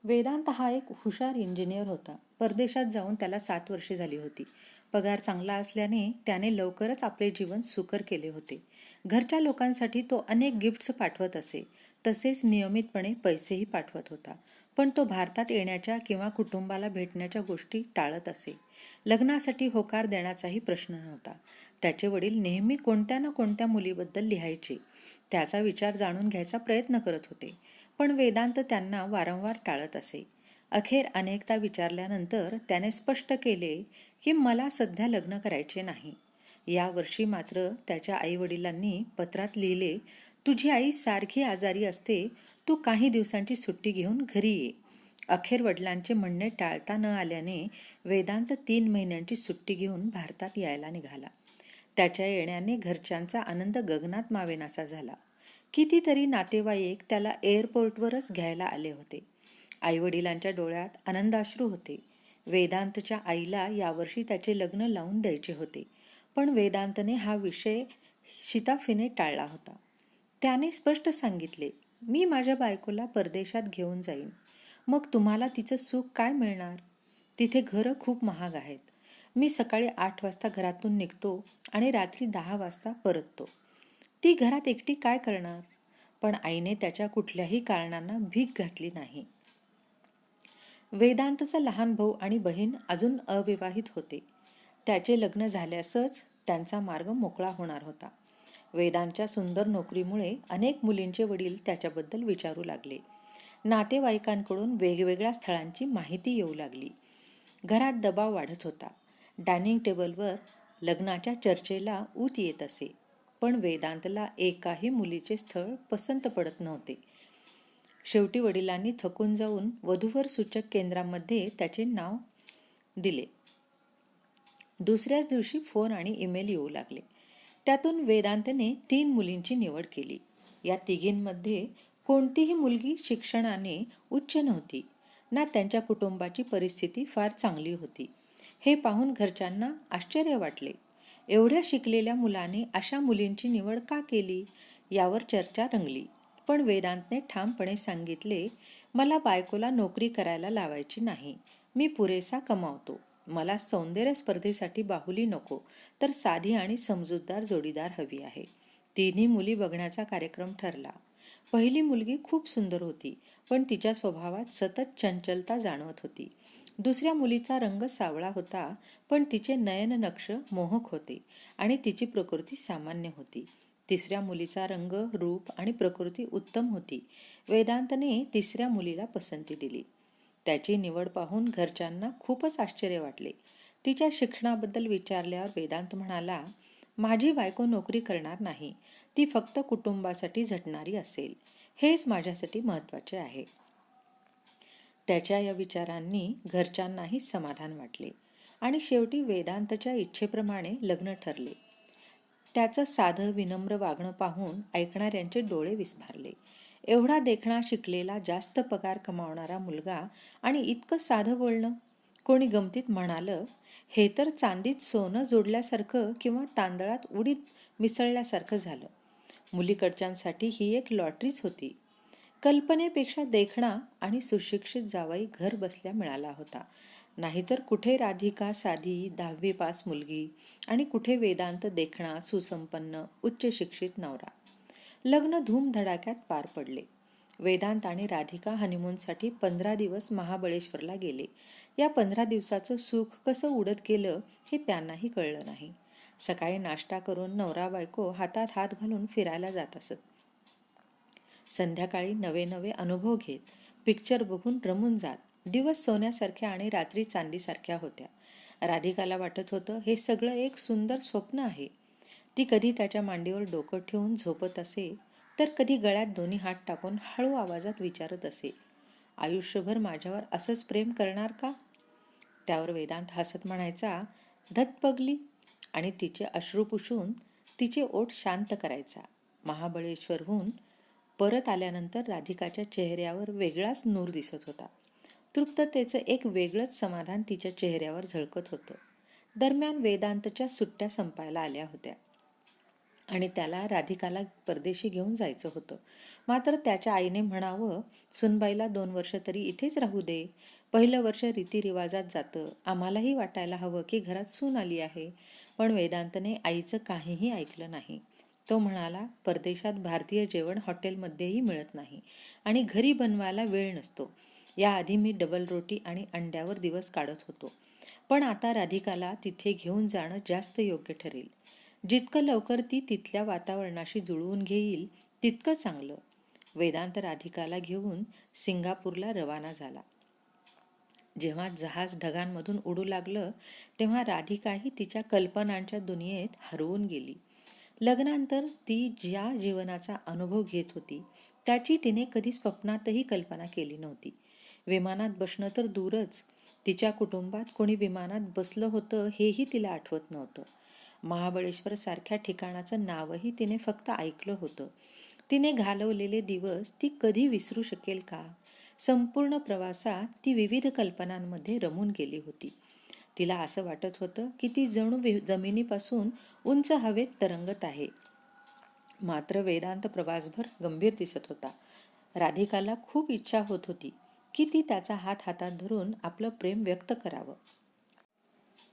वेदांत हा एक हुशार इंजिनियर होता. परदेशात जाऊन त्याला 7 वर्षे झाली होती. पगार चांगला असल्याने त्याने लवकरच आपले जीवन सुकर केले होते. घरच्या लोकांसाठी तो अनेक गिफ्ट्स पाठवत असे. तसेच नियमितपणे पैसेही पाठवत होता. पण तो भारतात येण्याच्या किंवा कुटुंबाला भेटण्याच्या गोष्टी टाळत असे. लग्नासाठी होकार देण्याचाही प्रश्न नव्हता. त्याचे वडील नेहमी कोणत्या ना कोणत्या मुलीबद्दल लिहायचे. त्याचा विचार जाणून घ्यायचा प्रयत्न करत होते. पण वेदांत त्यांना वारंवार टाळत असे. अखेर अनेकदा विचारल्यानंतर त्याने स्पष्ट केले की मला सध्या लग्न करायचे नाही. यावर्षी मात्र त्याच्या आईवडिलांनी पत्रात लिहिले, तुझी आई सारखी आजारी असते, तू काही दिवसांची सुट्टी घेऊन घरी ये. अखेर वडिलांचे म्हणणे टाळता न आल्याने वेदांत 3 महिन्यांची सुट्टी घेऊन भारतात यायला निघाला. त्याच्या येण्याने घरच्यांचा आनंद गगनात मावेनासा झाला. कितीतरी नातेवाईक त्याला एअरपोर्टवरच घ्यायला आले होते. आईवडिलांच्या डोळ्यात आनंदाश्रू होते. वेदांतच्या आईला यावर्षी त्याचे लग्न लावून द्यायचे होते. पण वेदांतने हा विषय शिताफीने टाळला होता. त्याने स्पष्ट सांगितले, मी माझ्या बायकोला परदेशात घेऊन जाईन. मग तुम्हाला तिचं सुख काय मिळणार? तिथे घरं खूप महाग आहेत. मी सकाळी 8 वाजता घरातून निघतो आणि रात्री 10 वाजता परततो. ती घरात एकटी काय करणार? पण आईने त्याच्या कुठल्याही कारणांना भीक घातली नाही. वेदांतचा लहान भाऊ आणि बहीण अजून अविवाहित होते. त्याचे लग्न झाल्यासच त्यांचा मार्ग मोकळा होणार होता. वेदांतच्या सुंदर नोकरीमुळे अनेक मुलींचे वडील त्याच्याबद्दल विचारू लागले. नातेवाईकांकडून वेगवेगळ्या स्थळांची माहिती येऊ लागली. घरात दबाव वाढत होता. डायनिंग टेबलवर लग्नाच्या चर्चेला ऊत येत असे. पण वेदांतला एकाही मुलीचे स्थळ पसंत पडत नव्हते. शेवटी वडिलांनी थकून जाऊन वधूवर सूचक केंद्रामध्ये त्याचे नाव दिले. दुसऱ्याच दिवशी फोन आणि ईमेल येऊ लागले. त्यातून वेदांतने 3 मुलींची निवड केली. या तिघींमध्ये कोणतीही मुलगी शिक्षणाने उच्च नव्हती, ना त्यांच्या कुटुंबाची परिस्थिती फार चांगली होती. हे पाहून घरच्यांना आश्चर्य वाटले. एवढ्या शिकलेल्या मुलाने अशा मुलींची निवड का केली, यावर चर्चा रंगली. पण वेदांतने ठामपणे सांगितले, मला बायकोला नोकरी करायला लावायची नाही. मी पुरेसा कमावतो. मला सौंदर्य स्पर्धेसाठी बाहुली नको, तर साधी आणि समजूतदार जोडीदार हवी आहे. 3ही मुली बघण्याचा कार्यक्रम ठरला. पहिली मुलगी खूप सुंदर होती, पण तिच्या स्वभावात सतत चंचलता जाणवत होती. दुसऱ्या मुलीचा रंग सावळा होता, पण तिचे नयननक्ष मोहक होते आणि तिची प्रकृती सामान्य होती. तिसऱ्या मुलीचा रंग, रूप आणि प्रकृती उत्तम होती. वेदांतने तिसऱ्या मुलीला पसंती दिली. त्याची निवड पाहून घरच्यांना खूपच आश्चर्य वाटले. तिच्या शिक्षणाबद्दल विचारल्यावर वेदांत म्हणाला, माझी बायको नोकरी करणार नाही. ती फक्त कुटुंबासाठी झटणारी असेल. हेच माझ्यासाठी महत्त्वाचे आहे. त्याच्या या विचारांनी घरच्यांनाही समाधान वाटले आणि शेवटी वेदांतच्या इच्छेप्रमाणे लग्न ठरले. त्याचं साधं विनम्र वागणं पाहून ऐकणाऱ्यांचे डोळे विस्फारले. एवढा देखणा, शिकलेला, जास्त पगार कमावणारा मुलगा आणि इतकं साधं बोलणं. कोणी गमतीत म्हणालं, हे तर चांदीत सोनं जोडल्यासारखं किंवा तांदळात उडीद मिसळल्यासारखं झालं. मुलीकडच्यांसाठी ही एक लॉटरीच होती. कल्पनेपेक्षा देखणा आणि सुशिक्षित जावई घर बसल्या मिळाला होता. नाहीतर कुठे राधिका साधी 10वी पास मुलगी आणि कुठे वेदांत देखणा, सुसंपन्न, उच्च शिक्षित नवरा. लग्न धूमधडाक्यात पार पडले. वेदांत आणि राधिका हनीमूनसाठी 15 दिवस महाबळेश्वरला गेले. या 15 दिवसाचं सुख कसं उडत गेलं हे त्यांनाही कळलं नाही. सकाळी नाश्ता करून नवरा बायको हातात हात घालून फिरायला जात असत. संध्याकाळी नवे नवे अनुभव घेत, पिक्चर बघून रमून जात. दिवस सोन्यासारख्या आणि रात्री चांदीसारख्या होत्या. राधिकाला वाटत होतं हे सगळं एक सुंदर स्वप्न आहे. ती कधी त्याच्या मांडीवर डोकं ठेवून झोपत असे, तर कधी गळ्यात दोन्ही हात टाकून हळू आवाजात विचारत असे, आयुष्यभर माझ्यावर असंच प्रेम करणार का? त्यावर वेदांत हसत म्हणायचा, धतपगली, आणि तिचे अश्रू पुसून तिचे ओठ शांत करायचा. महाबळेश्वरहून परत आल्यानंतर राधिकाच्या चेहऱ्यावर वेगळाच नूर दिसत होता. तृप्ततेचं एक वेगळंच समाधान तिच्या चेहऱ्यावर झळकत होतं. दरम्यान वेदांतच्या सुट्ट्या संपायला आल्या होत्या आणि त्याला राधिकाला परदेशी घेऊन जायचं होतं. मात्र त्याच्या आईने म्हणावं, सुनबाईला 2 वर्ष तरी इथेच राहू दे. पहिलं वर्ष रीतिरिवाजात जातं. आम्हालाही वाटायला हवं की घरात सून आली आहे. पण वेदांतने आईचं काहीही ऐकलं नाही. तो म्हणाला, परदेशात भारतीय जेवण हॉटेलमध्येही मिळत नाही आणि घरी बनवायला वेळ नसतो. याआधी मी डबल रोटी आणि अंड्यावर दिवस काढत होतो. पण आता राधिकाला तिथे घेऊन जाणं जास्त योग्य ठरेल. जितकं लवकर ती तिथल्या वातावरणाशी जुळवून घेईल तितकं चांगलं. वेदांत राधिकाला घेऊन सिंगापूरला रवाना झाला. जेव्हा जहाज ढगांमधून उडू लागलं तेव्हा राधिकाही तिच्या कल्पनांच्या दुनियेत हरवून गेली. लग्नानंतर ती ज्या जीवनाचा अनुभव घेत होती त्याची तिने कधी स्वप्नातही कल्पना केली नव्हती. विमानात बसणं तर दूरच, तिच्या कुटुंबात कोणी विमानात बसलं होतं हेही तिला आठवत नव्हतं. महाबळेश्वर सारख्या ठिकाणाचं नावही तिने फक्त ऐकलं होतं. तिने घालवलेले दिवस ती कधी विसरू शकेल का? संपूर्ण प्रवासात ती विविध कल्पनांमध्ये रमून गेली होती. तिला असं वाटत होतं की ती जणू जमिनीपासून उंच हवेत तरंगत आहे. मात्र वेदांत प्रवासभर गंभीर दिसत होता. राधिकाला खूप इच्छा होत होती की ती त्याचा हात हातात धरून आपलं प्रेम व्यक्त करावं.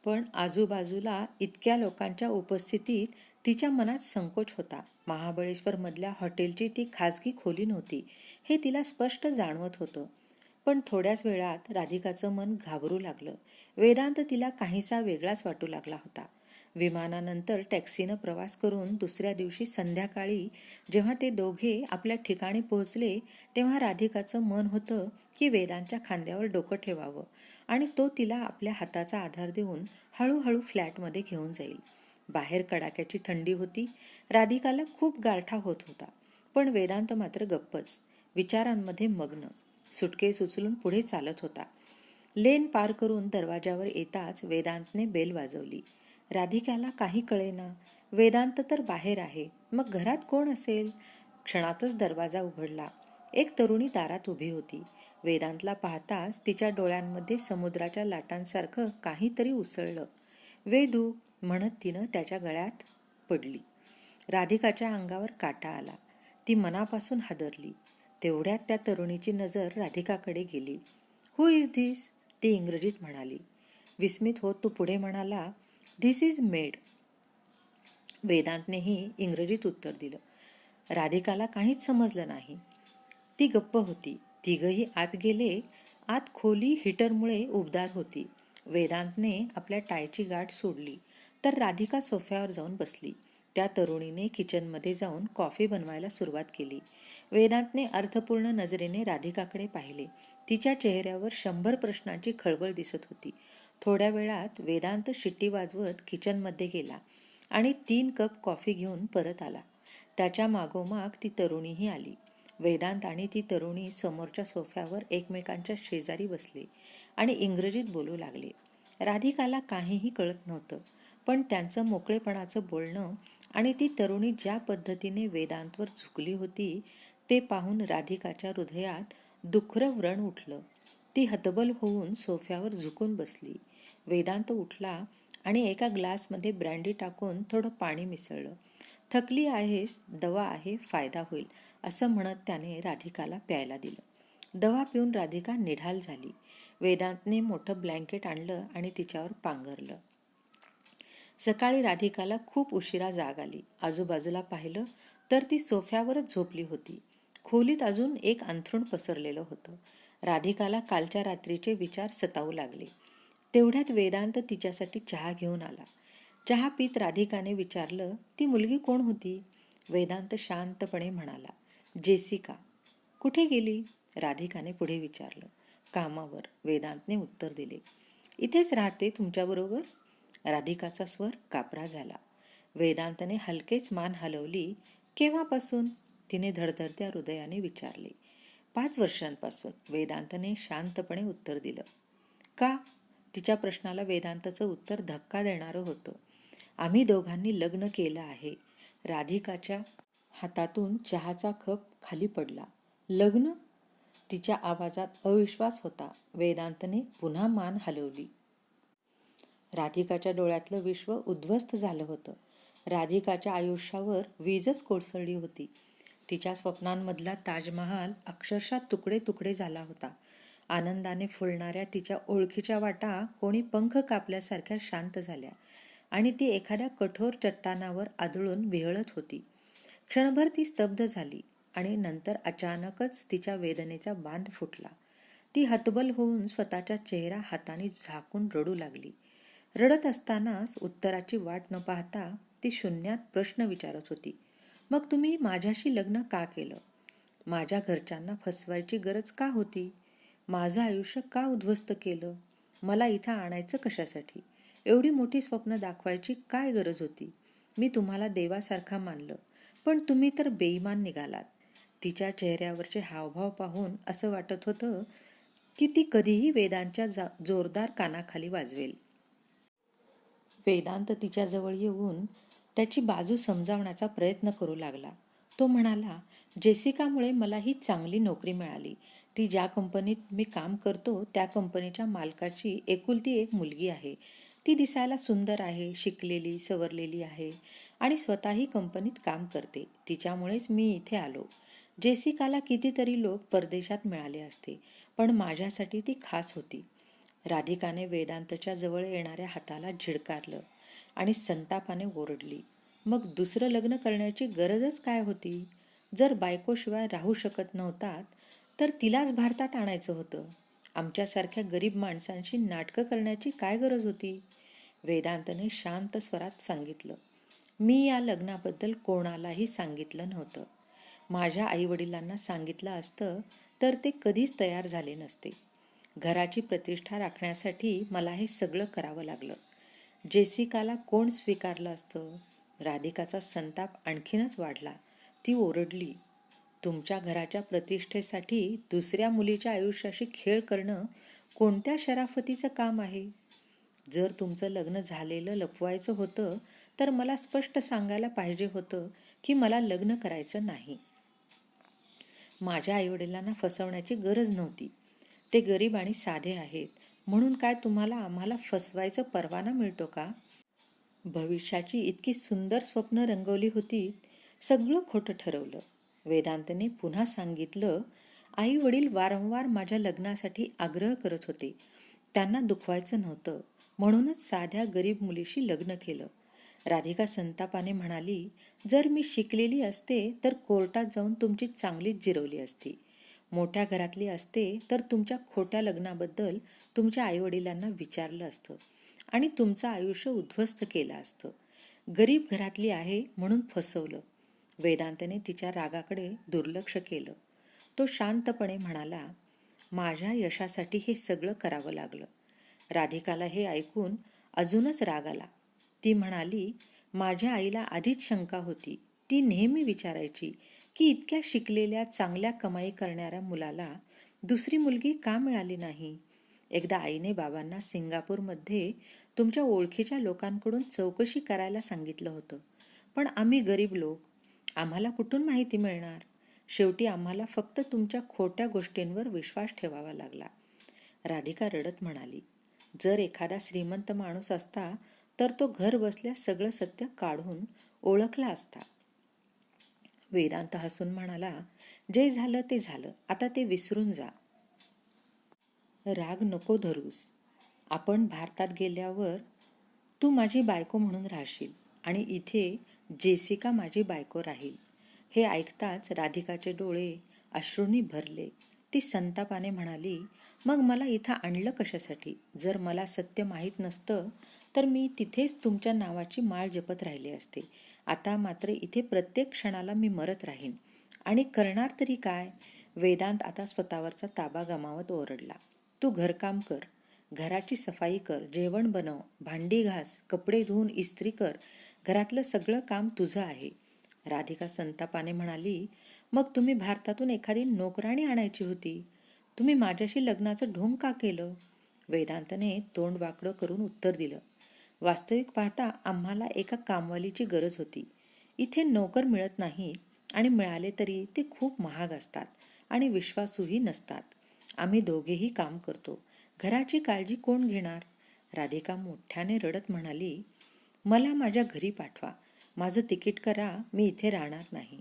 पण आजूबाजूला इतक्या लोकांच्या उपस्थितीत तिच्या मनात संकोच होता. महाबळेश्वरमधल्या हॉटेलची ती खाजगी खोली नव्हती हे तिला स्पष्ट जाणवत होतं. पण थोड्याच वेळात राधिकाचं मन घाबरू लागलं. वेदांत तिला काहीसा वेगळाच वाटू लागला होता. विमानानंतर टॅक्सीनं प्रवास करून दुसऱ्या दिवशी संध्याकाळी जेव्हा ते दोघे आपल्या ठिकाणी पोहोचले तेव्हा राधिकाचं मन होतं की वेदांच्या खांद्यावर डोकं ठेवावं आणि तो तिला आपल्या हाताचा आधार देऊन हळूहळू फ्लॅटमध्ये घेऊन जाईल. बाहेर कडाक्याची थंडी होती. राधिकाला खूप गारठा होत होता. पण वेदांत मात्र गप्पच, विचारांमध्ये मग्न. सुटकेस उचलून पुढे चालत होता. लेन पार करून दरवाजावर येताच वेदांतने बेल वाजवली. राधिकाला काही कळेना. वेदांत तर बाहेर आहे, मग घरात कोण असेल? क्षणातच दरवाजा उघडला. एक तरुणी दारात उभी होती. वेदांतला पाहताच तिच्या डोळ्यांमध्ये समुद्राच्या लाटांसारखं काहीतरी उसळलं. वेदू म्हणत तिनं त्याच्या गळ्यात पडली. राधिकाच्या अंगावर काटा आला. ती मनापासून हादरली. तेवढ्यात त्या तरुणीची नजर राधिकाकडे गेली. हु इज धिस? ती इंग्रजीत म्हणाली. विस्मित होत तो पुढे म्हणाला, धिस इज मेड. वेदांतनेही इंग्रजीत उत्तर दिलं. राधिकाला काहीच समजलं नाही. ती गप्प होती. तिघही आत गेले. आत खोली हीटरमुळे उबदार होती. वेदांतने आपल्या टायची गाठ सोडली तर राधिका सोफ्यावर जाऊन बसली. त्या तरुणीने किचनमध्ये जाऊन कॉफी बनवायला सुरुवात केली. वेदांतने अर्थपूर्ण नजरेने राधिकाकडे पाहिले. तिच्या चेहऱ्यावर 100 प्रश्नांची खळबळ दिसत होती. थोड्या वेळात वेदांत शिट्टी वाजवत किचनमध्ये गेला आणि 3 कप कॉफी घेऊन परत आला. त्याच्या मागोमाग ती तरुणीही आली. वेदांत आणि ती तरुणी समोरच्या सोफ्यावर एकमेकांच्या शेजारी बसले आणि इंग्रजीत बोलू लागले. राधिकाला काहीही कळत नव्हतं. पण त्यांचं मोकळेपणाचं बोलणं आणि ती तरुणी ज्या पद्धतीने वेदांतवर झुकली होती ते पाहून राधिकाच्या हृदयात दुखरं व्रण उठलं. ती हतबल होऊन सोफ्यावर झुकून बसली. वेदांत उठला आणि एका ग्लासमध्ये ब्रँडी टाकून थोडं पाणी मिसळलं. थकली आहेस, दवा आहे, फायदा होईल, असं म्हणत त्याने राधिकाला प्यायला दिलं. दवा पिऊन राधिका निढाल झाली. वेदांतने मोठं ब्लँकेट आणलं आणि तिच्यावर पांघरलं. सकाळी राधिकाला खूप उशिरा जाग आली. आजूबाजूला पाहिलं तर ती सोफ्यावरच झोपली होती. खोलीत अजून एक अंथरूण पसरलेलं होतं. राधिकाला कालच्या रात्रीचे विचार सतावू लागले. तेवढ्यात वेदांत तिच्यासाठी चहा घेऊन आला. चहा पीत राधिकाने विचारलं, ती मुलगी कोण होती? वेदांत शांतपणे म्हणाला, जेसिका. कुठे गेली? राधिकाने पुढे विचारलं. कामावर, वेदांतने उत्तर दिले. इथेच राहते तुमच्याबरोबर? राधिकाचा स्वर कापरा झाला. वेदांतने हलकेच मान हलवली. केव्हापासून? तिने धडधडत्या हृदयाने विचारले. 5 वर्षांपासून, वेदांतने शांतपणे उत्तर दिलं. का? तिच्या प्रश्नाला वेदांतचं उत्तर धक्का देणारं होतं. आम्ही दोघांनी लग्न केलं आहे. राधिकाच्या हातातून चहाचा कप खाली पडला. लग्न? तिच्या आवाजात अविश्वास होता. वेदांतने पुन्हा मान हलवली. राधिकाच्या डोळ्यातलं विश्व उद्ध्वस्त झालं होतं. राधिकाच्या आयुष्यावर वीजच कोसळली होती. तिच्या स्वप्नांमधला ताजमहाल अक्षरशः तुकडे तुकडे झाला होता. आनंदाने फुलणाऱ्या तिच्या ओळखीच्या वाटा कोणी पंख कापल्यासारख्या शांत झाल्या आणि ती एखाद्या कठोर चट्टानावर आदळून विहळत होती. क्षणभर ती स्तब्ध झाली आणि नंतर अचानकच तिच्या वेदनेचा बांध फुटला. ती हतबल होऊन स्वतःचा चेहरा हाताने झाकून रडू लागली. रडत असतानाच उत्तराची वाट न पाहता ती शून्यात प्रश्न विचारत होती. मग तुम्ही माझ्याशी लग्न का केलं? माझ्या घरच्यांना फसवायची गरज का होती? माझं आयुष्य का उद्ध्वस्त केलं? मला इथं आणायचं कशासाठी? एवढी मोठी स्वप्न दाखवायची काय गरज होती? मी तुम्हाला देवासारखा मानलं, पण तुम्ही तर बेईमान निघालात. तिच्या चेहऱ्यावरचे हावभाव पाहून असं वाटत होतं की ती कधीही वेदांच्या जोरदार कानाखाली वाजवेल. वेदांत तिच्याजवळ येऊन त्याची बाजू समजावण्याचा प्रयत्न करू लागला. तो म्हणाला, जेसिकामुळे मला ही चांगली नोकरी मिळाली. ती ज्या कंपनीत मी काम करतो त्या कंपनीच्या मालकाची एकुलती एक मुलगी आहे. ती दिसायला सुंदर आहे, शिकलेली, सवरलेली आहे आणि स्वतःही कंपनीत काम करते. तिच्यामुळेच मी इथे आलो. जेसिकाला कितीतरी लोक परदेशात मिळाले असते, पण माझ्यासाठी ती खास होती. राधिकाने वेदांतच्या जवळ येणाऱ्या हाताला झिडकारलं आणि संतापाने ओरडली. मग दुसरं लग्न करण्याची गरजच काय होती? जर बायकोशिवाय राहू शकत नव्हतात तर तिलाच भारतात आणायचं होतं. आमच्यासारख्या गरीब माणसांशी नाटकं करण्याची काय गरज होती? वेदांतने शांत स्वरात सांगितलं. मी या लग्नाबद्दल कोणालाही सांगितलं नव्हतं. माझ्या आईवडिलांना सांगितलं असतं तर ते कधीच तयार झाले नसते. घराची प्रतिष्ठा राखण्यासाठी मला हे सगळं करावं लागलं. जेसिकाला कोण स्वीकारलं असतं? राधिकाचा संताप आणखीनच वाढला. ती ओरडली, तुमच्या घराच्या प्रतिष्ठेसाठी दुसऱ्या मुलीच्या आयुष्याशी खेळ करणं कोणत्या शराफतीचं काम आहे? जर तुमचं लग्न झालेलं लपवायचं होतं तर मला स्पष्ट सांगायला पाहिजे होतं की मला लग्न करायचं नाही. माझ्या आईवडिलांना फसवण्याची गरज नव्हती. ते गरीब आणि साधे आहेत म्हणून काय तुम्हाला आम्हाला फसवायचा परवाना मिळतो का? भविष्याची इतकी सुंदर स्वप्न रंगवली होती, सगळं खोटं ठरवलं. वेदांतने पुन्हा सांगितलं, आई वडील वारंवार माझ्या लग्नासाठी आग्रह करत होते. त्यांना दुखवायचं नव्हतं म्हणूनच साध्या गरीब मुलीशी लग्न केलं. राधिका संतापाने म्हणाली, जर मी शिकलेली असते तर कोर्टात जाऊन तुमची चांगलीच जिरवली असती. मोठ्या घरातली असते तर तुमच्या खोट्या लग्नाबद्दल तुमच्या आईवडिलांना विचारलं असतं आणि तुमचं आयुष्य उद्ध्वस्त केलं असतं. गरीब घरातली आहे म्हणून फसवलं. वेदांतने तिच्या रागाकडे दुर्लक्ष केलं. तो शांतपणे म्हणाला, माझ्या यशासाठी हे सगळं करावं लागलं. राधिकाला हे ऐकून अजूनच राग आला. ती म्हणाली, माझ्या आईला आधीच शंका होती. ती नेहमी विचारायची की इतक्या शिकलेल्या चांगल्या कमाई करणाऱ्या मुलाला दुसरी मुलगी का मिळाली नाही? एकदा आईने बाबांना सिंगापूरमध्ये तुमच्या ओळखीच्या लोकांकडून चौकशी करायला सांगितलं होतं, पण आम्ही गरीब लोक, आम्हाला कुठून माहिती मिळणार? शेवटी आम्हाला फक्त तुमच्या खोट्या गोष्टींवर विश्वास ठेवावा लागला. राधिका रडत म्हणाली, जर एखादा श्रीमंत माणूस असता तर तो घर बसल्या सगळं सत्य काढून ओळखला असता. वेदांत हसून म्हणाला, जे झालं ते झालं, आता ते विसरून जा. राग नको धरूस. आपण भारतात गेल्यावर तू माझी बायको म्हणून राहशील आणि इथे जेसिका माझी बायको राहील. हे ऐकताच राधिकाचे डोळे अश्रूंनी भरले. ती संतापाने म्हणाली, मग मला इथं आणलं कशासाठी? जर मला सत्य माहीत नसतं तर मी तिथेच तुमच्या नावाची माळ जपत राहिले असते. आता मात्र इथे प्रत्येक क्षणाला मी मरत राहीन आणि करणार तरी काय? वेदांत आता स्वतःवरचा ताबा गमावत ओरडला, तू घरकाम कर, घराची सफाई कर, जेवण बनव, भांडी घास, कपडे धुवून इस्त्री कर, घरातलं सगळं काम तुझं आहे. राधिका संतापाने म्हणाली, मग तुम्ही भारतातून एखादी नोकराणी आणायची होती. तुम्ही माझ्याशी लग्नाचं ढोंग का केलं? वेदांतने तोंड वाकडं करून उत्तर दिलं, वास्तविक पाहता आम्हाला एका कामवालीची गरज होती. इथे नोकर मिळत नाही आणि मिळाले तरी ते खूप महाग असतात आणि विश्वासूही नसतात. आम्ही दोघेही काम करतो. घराची काळजी कोण घेणार? राधिका मोठ्याने रडत म्हणाली, मला माझ्या घरी पाठवा, माझं तिकीट करा, मी इथे राहणार नाही.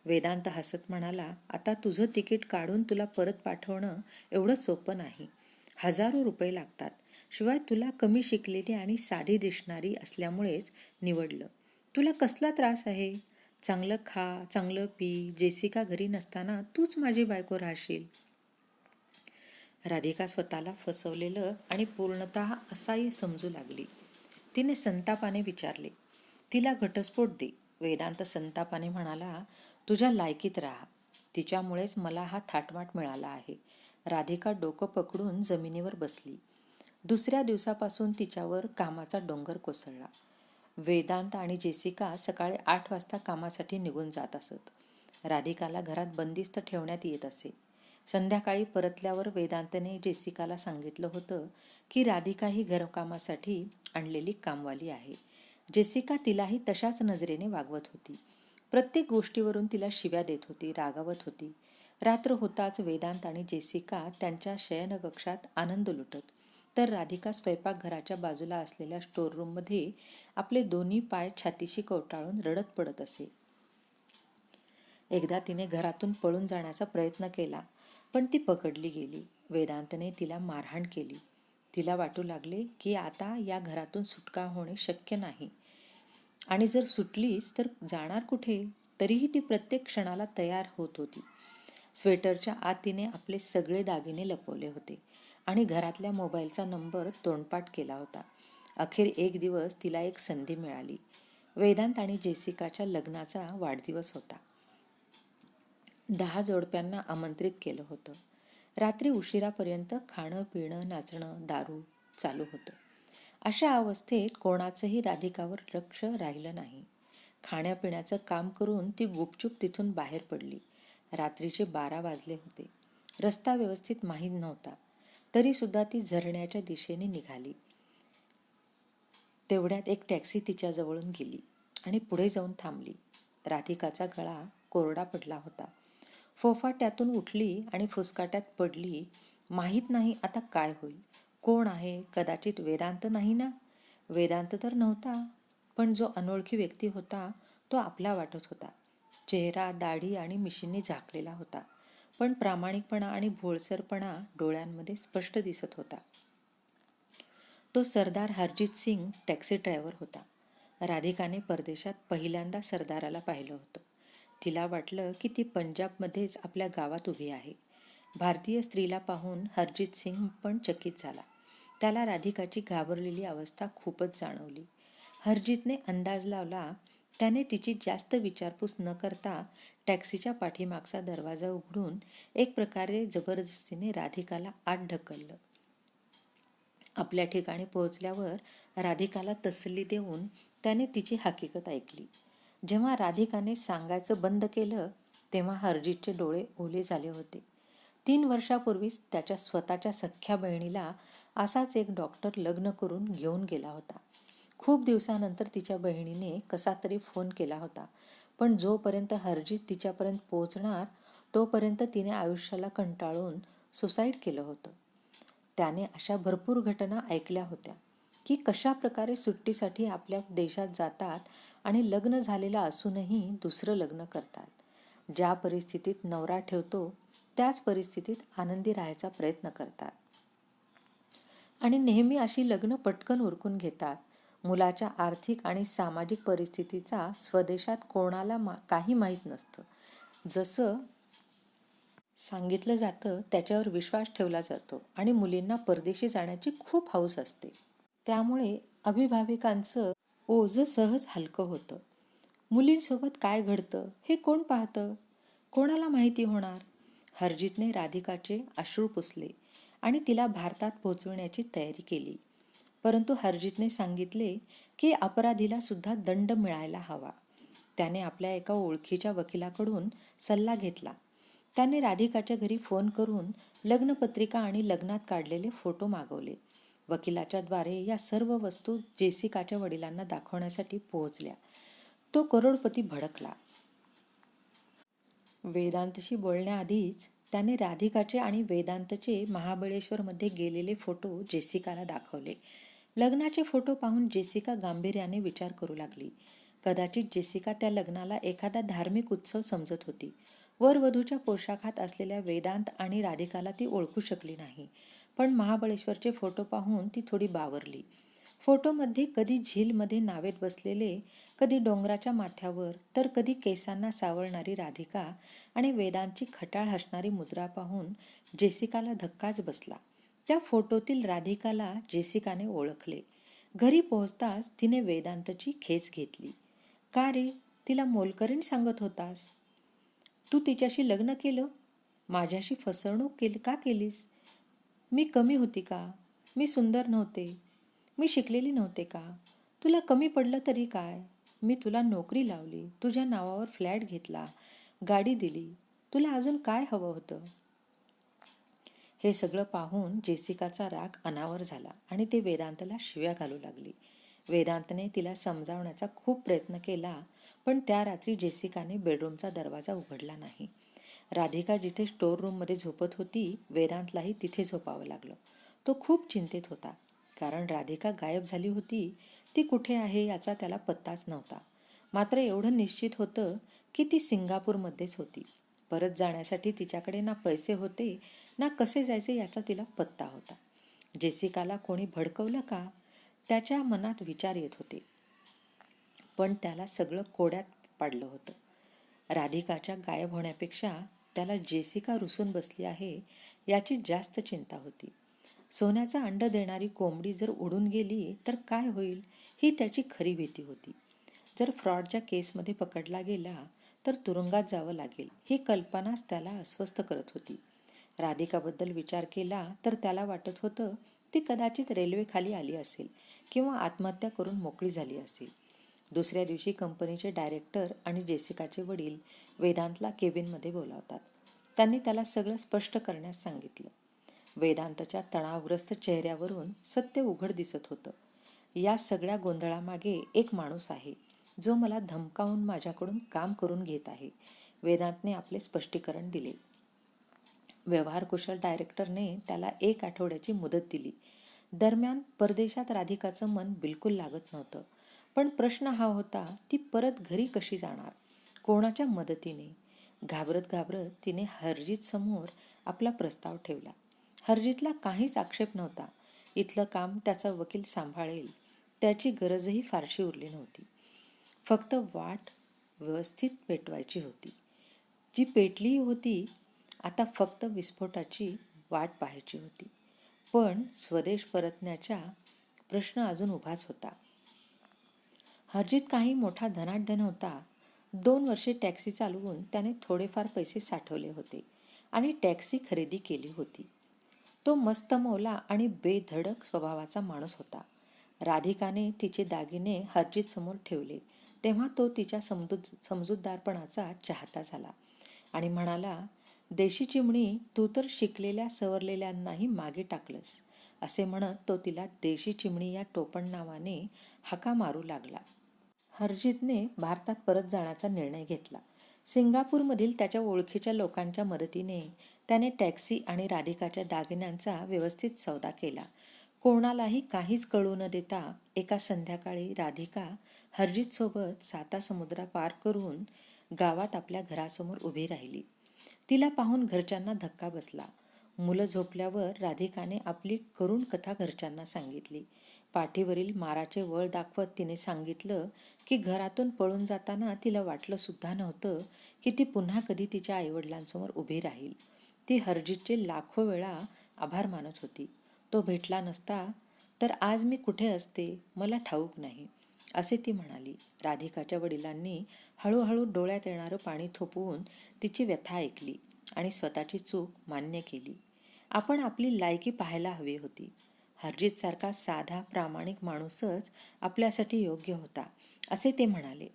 वेदांत हसत म्हणाला, आता तुझं तिकीट काढून तुला परत पाठवणं एवढं सोपं नाही. हजारो रुपये लागतात. शिवाय तुला कमी शिकलेली आणि साधी दिसणारी असल्यामुळेच निवडलं. तुला कसला त्रास आहे? चांगलं खा, चांगलं पी. जेसिका घरी नसताना तूच माझी बायको राहशील. राधिका स्वतःला फसवलेलं आणि पूर्णतः असहाय्य समजू लागली. तिने संतापाने विचारले, तिला घटस्फोट दे. वेदांत संतापाने म्हणाला, तुझ्या लायकीत राहा. तिच्यामुळेच मला हा थाटमाट मिळाला आहे. राधिका डोकं पकडून जमिनीवर बसली. दुसऱ्या दिवसापासून तिच्यावर कामाचा डोंगर कोसळला. वेदांत आणि जेसिका सकाळी 8 वाजता कामासाठी निघून जात असत. राधिकाला घरात बंदिस्त ठेवण्यात येत असे. संध्याकाळी परतल्यावर वेदांतने जेसिकाला सांगितलं होतं की राधिका ही घरकामासाठी आणलेली कामवाली आहे. जेसिका तिलाही तशाच नजरेने वागवत होती. प्रत्येक गोष्टीवरून तिला शिव्या देत होती, रागावत होती. रात्र होताच वेदांत आणि जेसिका त्यांच्या शयनकक्षात आनंद लुटत, तर राधिका स्वयंपाकघराच्या बाजूला असलेल्या स्टोअररूममध्ये आपले दोन्ही पाय छातीशी कवटाळून रडत पडत असे. एकदा तिने घरातून पळून जाण्याचा प्रयत्न केला, पण ती पकडली गेली. वेदांतने तिला मारहाण केली. तिला वाटू लागले की आता या घरातून सुटका होणे शक्य नाही, आणि जर सुटलीच तर जाणार कुठे. तरीही ती प्रत्येक क्षणाला तयार होत होती. स्वेटरच्या आत तिने आपले सगळे दागिने लपवले होते आणि घरातल्या मोबाईलचा नंबर तोंडपाठ केला होता. अखेर एक दिवस तिला एक संधी मिळाली. वेदांत आणि जेसिकाच्या लग्नाचा वाढदिवस होता. 10 जोडप्यांना आमंत्रित केलं होतं. रात्री उशिरापर्यंत खाणं पिणं नाचणं दारू चालू होतं. अशा अवस्थेत कोणाचंही राधिकावर लक्ष राहिलं नाही. खाण्यापिण्याचं काम करून ती गुपचूप तिथून बाहेर पडली. रात्रीचे 12 वाजले होते. रस्ता व्यवस्थित माहीत नव्हता, तरी सुद्धा ती झरण्याच्या दिशेने निघाली. तेवढ्यात एक टॅक्सी तिच्याजवळून गेली आणि पुढे जाऊन थांबली. राधिकाचा गळा कोरडा पडला होता. फोफा त्यातून उठली आणि फुसकाट्यात पडली. माहीत नाही आता काय होईल. कोण आहे? कदाचित वेदांत नाही ना? वेदांत तर नव्हता, पण जो अनोळखी व्यक्ती होता तो आपला वाटत होता. चेहरा दाढी आणि मिशींनी झाकलेला होता, पण प्रामाणिकपणा आणि भोळसरपणा डोळ्यांमध्ये स्पष्ट दिसत होता. तो सरदार हरजीत सिंग टॅक्सी ड्रायव्हर होता. राधिकाने परदेशात पहिल्यांदा सरदाराला पाहिलं होतं. तिला वाटलं की ती पंजाबमध्येच आपल्या गावात उभी आहे. भारतीय स्त्रीला पाहून हरजीत सिंग पण चकित झाला. त्याला राधिकाची घाबरलेली अवस्था खूपच जाणवली. हरजीतने अंदाज लावला. त्याने तिची जास्त विचारपूस न करता टॅक्सीच्या पाठीमागचा दरवाजा उघडून एक प्रकारे जबरदस्तीने राधिकाला आत ढकललं. आपल्या ठिकाणी पोहोचल्यावर राधिकाला तसल्ली देऊन त्याने तिची हकीकत ऐकली. जेव्हा राधिकाने सांगायचं बंद केलं तेव्हा हरजीतचे डोळे ओले झाले होते. 3 वर्षापूर्वीच त्याच्या स्वतःच्या सख्ख्या बहिणीला असाच एक डॉक्टर लग्न करून घेऊन गेला होता. खूप दिवसानंतर तिच्या बहिणीने कसा तरी फोन केला होता, पण जोपर्यंत हरजीत तिच्यापर्यंत पोहोचणार तोपर्यंत तिने आयुष्याला कंटाळून सुसाईड केलं होतं. त्याने अशा भरपूर घटना ऐकल्या होत्या की कशा प्रकारे सुट्टीसाठी आपल्या देशात जातात आणि लग्न झालेलं असूनही दुसरं लग्न करतात. ज्या परिस्थितीत नवरा ठेवतो त्याच परिस्थितीत आनंदी राहायचा प्रयत्न करतात आणि नेहमी अशी लग्न पटकन उरकून घेतात. मुलाच्या आर्थिक आणि सामाजिक परिस्थितीचा स्वदेशात कोणाला काही माहीत नसतं. जसं सांगितलं जातं त्याच्यावर विश्वास ठेवला जातो आणि मुलींना परदेशी जाण्याची खूप हौस असते. त्यामुळे अभिभाविकांचं ओझं सहज हलकं होतं. मुलींसोबत काय घडतं हे कोण पाहतं? कोणाला माहिती होणार? हरजीतने राधिकाचे अश्रू पुसले आणि तिला भारतात पोहोचविण्याची तयारी केली. परंतु हरजीतने सांगितले की अपराधीला सुद्धा दंड मिळायला हवा. त्याने आपल्या एका ओळखीच्या वकिलाकडून सल्ला घेतला. त्याने राधिकाच्या घरी फोन करून लग्नपत्रिका आणि लग्नात काढलेले फोटो मागवले. वकिलाच्या द्वारे या सर्व वस्तू जेसिकाच्या वडिलांना दाखवण्यासाठी पोहोचल्या. तो करोडपती भडकला. वेदांतशी बोलण्याआधीच त्याने राधिकाचे आणि वेदांतचे महाबळेश्वरमध्ये गेलेले फोटो जेसिकाला दाखवले. लग्नाचे फोटो पाहून जेसिका गांभीर्याने विचार करू लागली. कदाचित जेसिका त्या लग्नाला एखादा धार्मिक उत्सव समजत होती. वरवधूच्या पोशाखात असलेल्या वेदांत आणि राधिकाला ती ओळखू शकली नाही. पण महाबळेश्वरचे फोटो पाहून ती थोडी बावरली. फोटोमध्ये कधी झीलमध्ये नावेत बसलेले, कधी डोंगराच्या माथ्यावर, तर कधी केसांना सावरणारी राधिका आणि वेदांतची खटाळ हसणारी मुद्रा पाहून जेसिकाला धक्काच बसला. त्या फोटोतील राधिकाला जेसिकाने ओळखले. घरी पोहोचताच तिने वेदांतची खेच घेतली. का रे, तिला मोलकरीण सांगत होतास? तू तिच्याशी लग्न केलं? माझ्याशी फसवणूक का केलीस? मी कमी होती का? मी सुंदर नव्हते? मी शिकलेली नव्हते का? तुला कमी पडलं तरी काय? मी तुला नोकरी लावली, तुझ्या नावावर फ्लॅट घेतला, गाडी दिली. तुला अजून काय हवं होतं? हे सगळं पाहून जेसिकाचा राग अनावर झाला आणि ती वेदांतला शिव्या घालू लागली. वेदांतने तिला समजावण्याचा खूप प्रयत्न केला, पण त्या रात्री जेसिकाने बेडरूमचा दरवाजा उघडला नाही. राधिका जिथे स्टोर रूममध्ये झोपत होती, वेदांतलाही तिथे झोपावं लागलं. तो खूप चिंतेत होता, कारण राधिका गायब झाली होती. ती कुठे आहे याचा त्याला पत्ताच नव्हता. मात्र एवढं निश्चित होतं की ती सिंगापूरमध्येच होती. परत जाण्यासाठी तिच्याकडे ना पैसे होते, ना कसे जायचे याचा तिला पत्ता होता. जेसिकाला कोणी भडकवलं का? त्याच्या मनात विचार येत होते. पण त्याला सगळं कोड्यात पाडलं होतं. राधिकाच्या गायब होण्यापेक्षा त्याला जेसिका रुसून बसली आहे याची जास्त चिंता होती. सोन्याचा अंड देणारी कोंबडी जर उडून गेली तर काय होईल, ही त्याची खरी भीती होती. जर फ्रॉडच्या केसमध्ये पकडला गेला तर तुरुंगात जावं लागेल, ही कल्पनाच त्याला अस्वस्थ करत होती. राधिकाबद्दल विचार केला तर त्याला वाटत होतं ती कदाचित रेल्वेखाली आली असेल किंवा आत्महत्या करून मोकळी झाली असेल. दुसऱ्या दिवशी कंपनीचे डायरेक्टर आणि जेसिकाचे वडील वेदांतला केबिनमध्ये बोलावतात. त्यांनी त्याला सगळं स्पष्ट करण्यास सांगितलं. वेदांतच्या तणावग्रस्त चेहऱ्यावरून सत्य उघड दिसत होतं. या सगळ्या गोंधळामागे एक माणूस आहे, जो मला धमकावून माझ्याकडून काम करून घेत आहे, वेदांतने आपले स्पष्टीकरण दिले. व्यवहारकुशल डायरेक्टरने त्याला 1 आठवड्याची मुदत दिली. दरम्यान परदेशात राधिकाचं मन बिलकुल लागत नव्हतं. पण प्रश्न हा होता, ती परत घरी कशी जाणार? कोणाच्या मदतीने? घाबरत घाबरत तिने हरजीत समोर आपला प्रस्ताव ठेवला. हरजीतला काहीच आक्षेप नव्हता. इथलं काम त्याचा वकील सांभाळेल, त्याची गरजही फारशी उरली नव्हती. फक्त वाट व्यवस्थित पेटवायची होती. जी पेटली होती, आता फक्त विस्फोटाची वाट पाहायची होती. पण स्वदेश परतण्याचा प्रश्न अजून उभाच होता. हरजीत काही मोठा धनाढ्य नव्हता. 2 वर्षे टॅक्सी चालवून त्याने थोडेफार पैसे साठवले होते आणि टॅक्सी खरेदी केली होती. तो मस्तमौला आणि बेधडक स्वभावाचा माणूस होता. राधिकाने तिचे दागिने हरजीत समोर ठेवले तेव्हा तो तिच्या समजूतदारपणाचा चाहता झाला आणि म्हणाला, देशी चिमणी, तू तर शिकलेल्या सवरलेल्यांनाही मागे टाकलंस, असे म्हणत तो तिला देशी चिमणी या टोपण नावाने हाका मारू लागला. हरजीतने भारतात परत जाण्याचा निर्णय घेतला. सिंगापूरमधील त्याच्या ओळखीच्या लोकांच्या मदतीने त्याने टॅक्सी आणि राधिकाच्या दागिन्यांचा व्यवस्थित सौदा केला. कोणालाही काहीच कळू न देता एका संध्याकाळी राधिका हरजीतसोबत सातासमुद्र पार करून गावात आपल्या घरासमोर उभी राहिली. तिला पाहून घरच्यांना धक्का बसला. मुलं झोपल्यावर राधिकाने आपली करुण कथा घरच्यांना सांगितली. पाठीवरील माराचे वळ दाखवत तिने सांगितलं की घरातून पळून जाताना तिला वाटलं सुद्धा नव्हतं की ती पुन्हा कधी तिच्या आईवडिलांसमोर उभी राहील. ती हरजीतचे लाखो वेळा आभार मानत होती. तो भेटला नसता तर आज मी कुठे असते मला ठाऊक नाही, असे ती म्हणाली. राधिकाच्या वडिलांनी हळूहळू डोळ्यात येणारं पाणी थोपवून तिची व्यथा ऐकली आणि स्वतःची चूक मान्य केली. आपण आपली लायकी पाहायला हवी होती. हरजीतसारखा साधा प्रामाणिक माणूसच आपल्यासाठी योग्य होता, असे ते म्हणाले.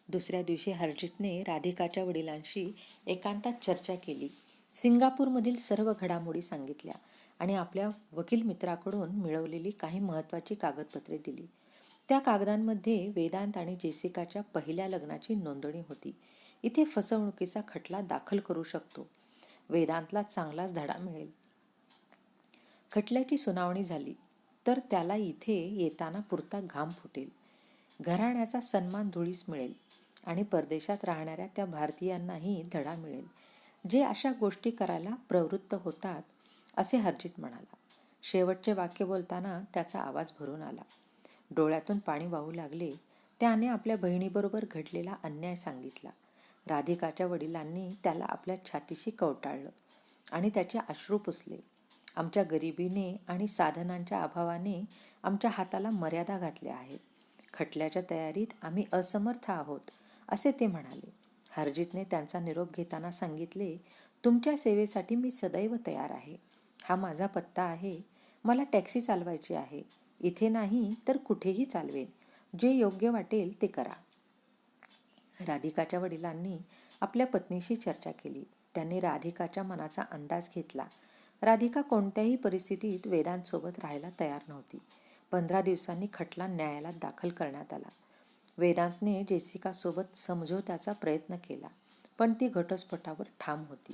दुसऱ्या दिवशी हरजीतने राधिकाच्या वडिलांशी एकांतात चर्चा केली. सिंगापूरमधील सर्व घडामोडी सांगितल्या आणि आपल्या वकील मित्राकडून मिळवलेली काही महत्त्वाची कागदपत्रे दिली. त्या कागदांमध्ये वेदांत आणि जेसिकाच्या पहिल्या लग्नाची नोंदणी होती. इथे फसवणुकीचा खटला दाखल करू शकतो. वेदांतला चांगलाच धडा मिळेल. खटल्याची सुनावणी झाली तर त्याला इथे येताना पुरता घाम फुटेल. घराण्याचा सन्मान धुळीस मिळेल आणि परदेशात राहणाऱ्या त्या भारतीयांनाही धडा मिळेल जे अशा गोष्टी करायला प्रवृत्त होतात, असे हर्जित म्हणाला. शेवटचे वाक्य बोलताना त्याचा आवाज भरून आला. डोळ्यातून पाणी वाहू लागले. त्याने आपल्या बहिणीबरोबर घडलेला अन्याय सांगितला. राधिकाच्या वडिलांनी त्याला आपल्या छातीशी कवटाळलं आणि त्याचे अश्रू पुसले. आमच्या गरिबीने आणि साधनांच्या अभावाने आमच्या हाताला मर्यादा घातल्या आहेत. खटल्याच्या तयारीत आम्ही असमर्थ आहोत, असे ते म्हणाले. हरजितने त्यांचा निरोप घेताना सांगितले, तुमच्या सेवेसाठी मी सदैव तयार आहे. हा माझा पत्ता आहे. मला टॅक्सी चालवायची आहे. इथे नाही तर कुठेही चालवेन. जे योग्य वाटेल ते करा. राधिकाच्या वडिलांनी आपल्या पत्नीशी चर्चा केली. त्यांनी राधिकाच्या मनाचा अंदाज घेतला. राधिका कोणत्याही परिस्थितीत वेदांतसोबत राहायला तयार नव्हती. 15 दिवसांनी खटला न्यायालयात दाखल करण्यात आला. वेदांतने जेसिकासोबत समझोत्याचा प्रयत्न केला, पण ती घटस्फोटावर ठाम होती.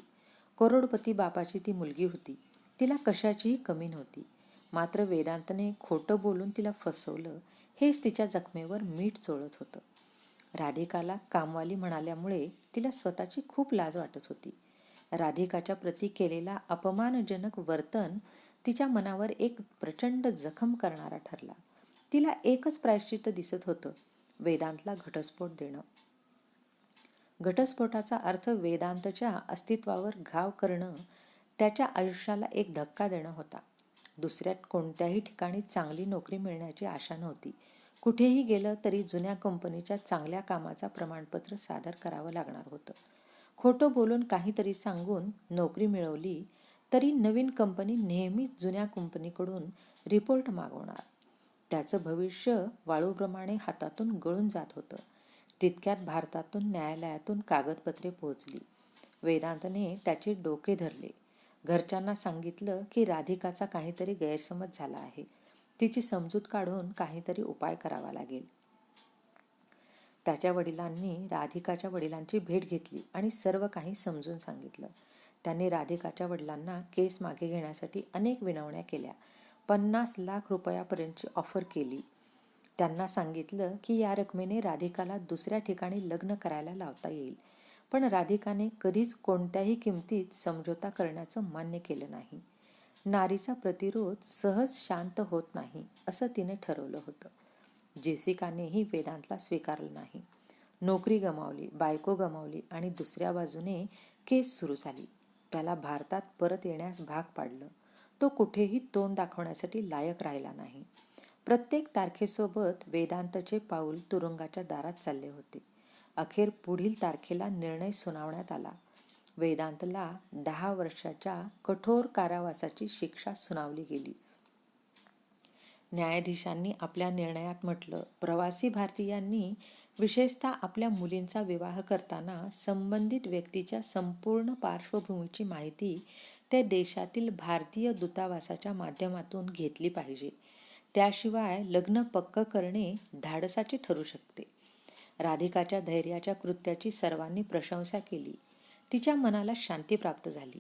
करोडपती बापाची ती मुलगी होती. तिला कशाचीही कमी नव्हती. मात्र वेदांतने खोटं बोलून तिला फसवलं, हेच तिच्या जखमेवर मीठ चोळत होतं. राधिकाला कामवाली म्हणाल्यामुळे तिला स्वतःची खूप लाज वाटत होती. राधिकाच्या प्रती केलेला अपमानजनक वर्तन तिच्या मनावर एक प्रचंड जखम करणारा ठरला. तिला एकच प्रायश्चित्त दिसत होतं, वेदांतला घटस्फोट देणं. घटस्फोटाचा अर्थ वेदांतच्या अस्तित्वावर घाव करणं, त्याच्या आयुष्याला एक धक्का देणं होता. दुसऱ्यात कोणत्याही ठिकाणी चांगली नोकरी मिळण्याची आशा नव्हती. कुठेही गेलं तरी जुन्या कंपनीच्या चांगल्या कामाचा प्रमाणपत्र सादर करावं लागणार होतं. खोटं बोलून काहीतरी सांगून नोकरी मिळवली तरी नवीन कंपनी नेहमीच जुन्या कंपनीकडून रिपोर्ट मागवणार. त्याचं भविष्य वाळूप्रमाणे हातातून गळून जात होतं. तितक्यात भारतातून न्यायालयातून कागदपत्रे पोहोचली. वेदांतने त्याचे डोके धरले. घरच्यांना सांगितलं की राधिकाचा काहीतरी गैरसमज झाला आहे. तिची समजूत काढून काहीतरी उपाय करावा लागेल. त्याच्या वडिलांनी राधिकाच्या वडिलांची भेट घेतली आणि सर्व काही समजून सांगितलं. त्यांनी राधिकाच्या वडिलांना केस मागे घेण्यासाठी अनेक विनवण्या केल्या. 50 लाख रुपयापर्यंतची ऑफर केली. त्यांना सांगितलं की या रकमेने राधिकाला दुसऱ्या ठिकाणी लग्न करायला लावता येईल. पण राधिकाने कधीच कोणत्याही किमतीत समझोता करण्याचं मान्य केलं नाही. नारीचा प्रतिरोध सहज शांत होत नाही, असं तिने ठरवलं होतं. जेसिकानेही वेदांतला स्वीकारलं नाही. नोकरी गमावली, बायको गमावली आणि दुसऱ्या बाजूने केस सुरू झाली. त्याला भारतात परत येण्यास भाग पाडलं. तो कुठेही तोंड दाखवण्यासाठी लायक राहिला नाही. प्रत्येक तारखेसोबत वेदांतचे पाऊल तुरुंगाच्या दारात चालले होते. अखेर पुढील तारखेला निर्णय सुनावण्यात आला. वेदांतला 10 वर्षाच्या कठोर कारावासाची शिक्षा सुनावली गेली. न्यायाधीशांनी आपल्या निर्णयात म्हटलं, प्रवासी भारतीयांनी विशेषतः आपल्या मुलींचा विवाह करताना संबंधित व्यक्तीच्या संपूर्ण पार्श्वभूमीची माहिती त्या देशातील भारतीय दूतावासाच्या माध्यमातून घेतली पाहिजे. त्याशिवाय लग्न पक्क करणे धाडसाचे ठरू शकते. राधिकाच्या धैर्याच्या कृत्याची सर्वांनी प्रशंसा केली. तिच्या मनाला शांती प्राप्त झाली.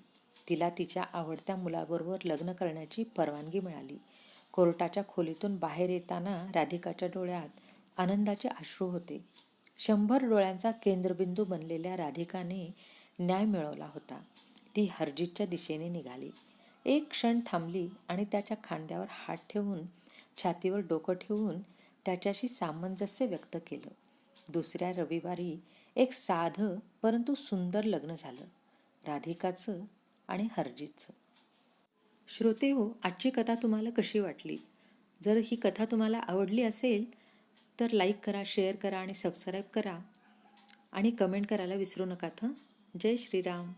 तिला तिच्या आवडत्या मुलाबरोबर लग्न करण्याची परवानगी मिळाली. कोर्टाच्या खोलीतून बाहेर येताना राधिकाच्या डोळ्यात आनंदाचे अश्रू होते. 100 डोळ्यांचा केंद्रबिंदू बनलेल्या राधिकाने न्याय मिळवला होता. ती हरजितच्या दिशेने निघाली. एक क्षण थांबली आणि त्याच्या खांद्यावर हात ठेवून, छातीवर डोकं ठेवून त्याच्याशी सामंजस्य व्यक्त केलं. दुसऱ्या रविवारी एक साधं परंतु सुंदर लग्न झालं, राधिकाचं आणि हरजितचं. श्रोतेहो, आजची कथा तुम्हाला कशी वाटली? जर ही कथा तुम्हाला आवडली असेल तर लाईक करा, शेअर करा आणि सबस्क्राईब करा आणि कमेंट करायला विसरू नका. जय श्रीराम.